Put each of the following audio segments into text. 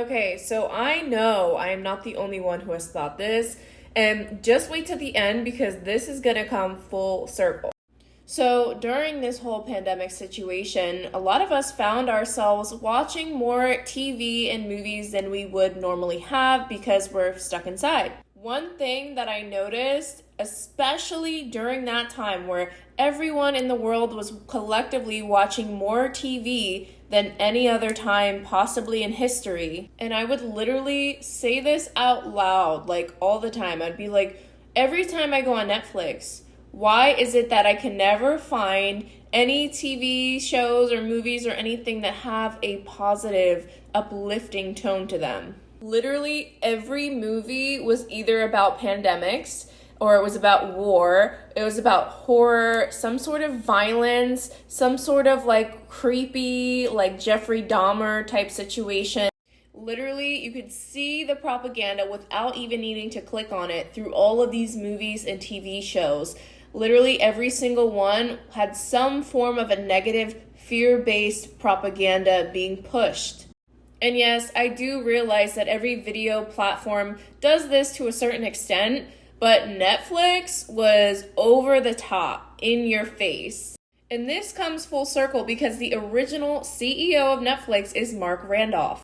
Okay, so I know I am not the only one who has thought this, and just wait till the end because this is gonna come full circle. So, during this whole pandemic situation, a lot of us found ourselves watching more TV and movies than we would normally have because we're stuck inside. One thing that I noticed, especially during that time where everyone in the world was collectively watching more TV than any other time possibly in history, and I would literally say this out loud like all the time. I'd be like, every time I go on Netflix, why is it that I can never find any TV shows or movies or anything that have a positive, uplifting tone to them? Literally every movie was either about pandemics, or it was about war, it was about horror, some sort of violence, some sort of like creepy, like Jeffrey Dahmer type situation. Literally, you could see the propaganda without even needing to click on it through all of these movies and TV shows. Literally every single one had some form of a negative, fear-based propaganda being pushed. And yes, I do realize that every video platform does this to a certain extent, but Netflix was over the top, in your face. And this comes full circle because the original CEO of Netflix is Mark Randolph.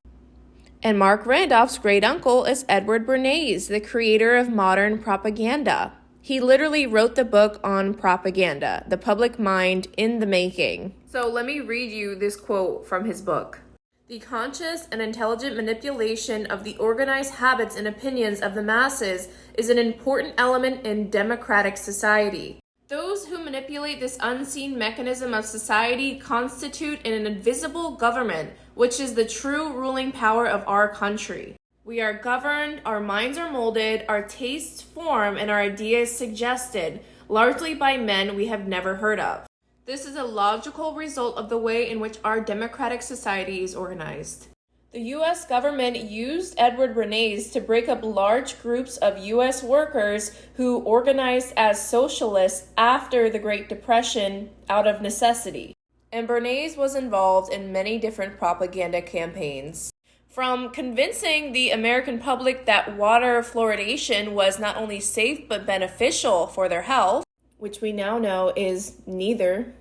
And Mark Randolph's great uncle is Edward Bernays, the creator of modern propaganda. He literally wrote the book on propaganda, the public mind in the making. So let me read you this quote from his book. The conscious and intelligent manipulation of the organized habits and opinions of the masses is an important element in democratic society. Those who manipulate this unseen mechanism of society constitute an invisible government, which is the true ruling power of our country. We are governed, our minds are molded, our tastes form, and our ideas suggested, largely by men we have never heard of. This is a logical result of the way in which our democratic society is organized. The U.S. government used Edward Bernays to break up large groups of U.S. workers who organized as socialists after the Great Depression out of necessity. And Bernays was involved in many different propaganda campaigns. From convincing the American public that water fluoridation was not only safe but beneficial for their health, which we now know is neither,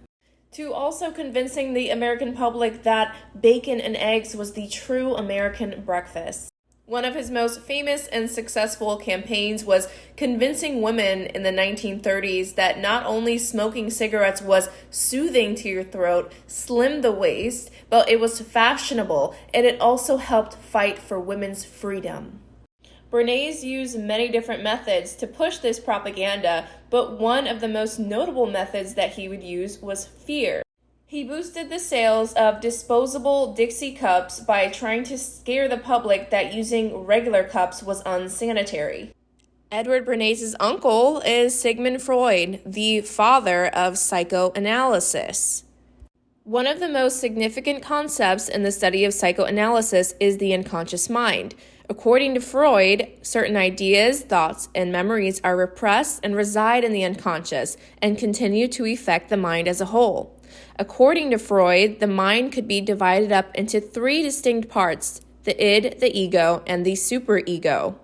to also convincing the American public that bacon and eggs was the true American breakfast. One of his most famous and successful campaigns was convincing women in the 1930s that not only smoking cigarettes was soothing to your throat, slimmed the waist, but it was fashionable, and it also helped fight for women's freedom. Bernays used many different methods to push this propaganda, but one of the most notable methods that he would use was fear. He boosted the sales of disposable Dixie cups by trying to scare the public that using regular cups was unsanitary. Edward Bernays' uncle is Sigmund Freud, the father of psychoanalysis. One of the most significant concepts in the study of psychoanalysis is the unconscious mind. According to Freud, certain ideas, thoughts, and memories are repressed and reside in the unconscious and continue to affect the mind as a whole. According to Freud, the mind could be divided up into three distinct parts: the id, the ego, and the superego.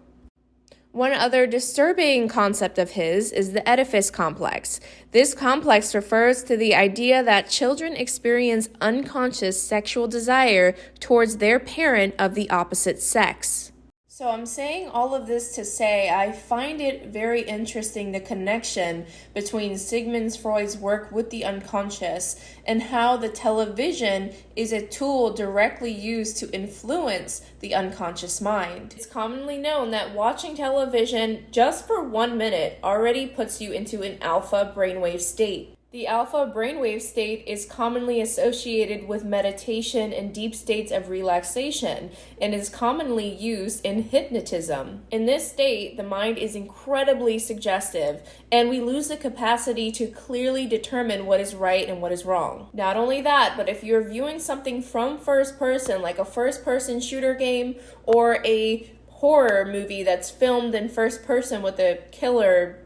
One other disturbing concept of his is the Oedipus complex. This complex refers to the idea that children experience unconscious sexual desire towards their parent of the opposite sex. So I'm saying all of this to say I find it very interesting, the connection between Sigmund Freud's work with the unconscious and how the television is a tool directly used to influence the unconscious mind. It's commonly known that watching television just for 1 minute already puts you into an alpha brainwave state. The alpha brainwave state is commonly associated with meditation and deep states of relaxation and is commonly used in hypnotism. In this state, the mind is incredibly suggestive and we lose the capacity to clearly determine what is right and what is wrong. Not only that, but if you're viewing something from first person, like a first-person shooter game or a horror movie that's filmed in first person with a killer,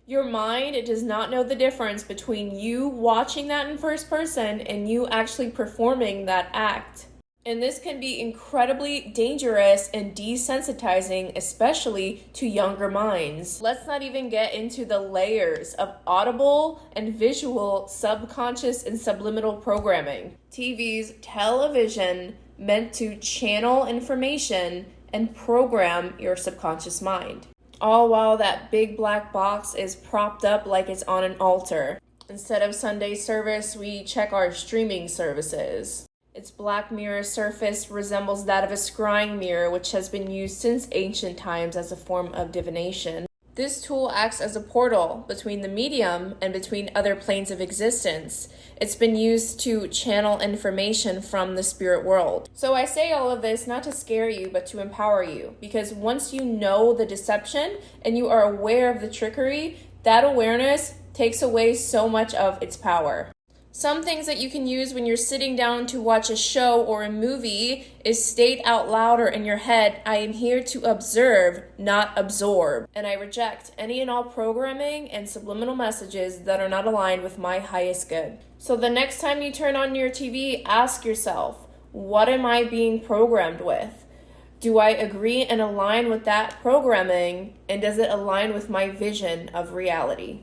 your mind does not know the difference between you watching that in first person and you actually performing that act. And this can be incredibly dangerous and desensitizing, especially to younger minds. Let's not even get into the layers of audible and visual, subconscious, and subliminal programming. TV's television meant to channel information and program your subconscious mind. All while that big black box is propped up like it's on an altar. Instead of Sunday service, we check our streaming services. Its black mirror surface resembles that of a scrying mirror, which has been used since ancient times as a form of divination. This tool acts as a portal between the medium and between other planes of existence. It's been used to channel information from the spirit world. So I say all of this not to scare you, but to empower you. Because once you know the deception and you are aware of the trickery, that awareness takes away so much of its power. Some things that you can use when you're sitting down to watch a show or a movie is state out louder in your head, I am here to observe, not absorb. And I reject any and all programming and subliminal messages that are not aligned with my highest good. So the next time you turn on your TV, ask yourself, what am I being programmed with? Do I agree and align with that programming? And does it align with my vision of reality?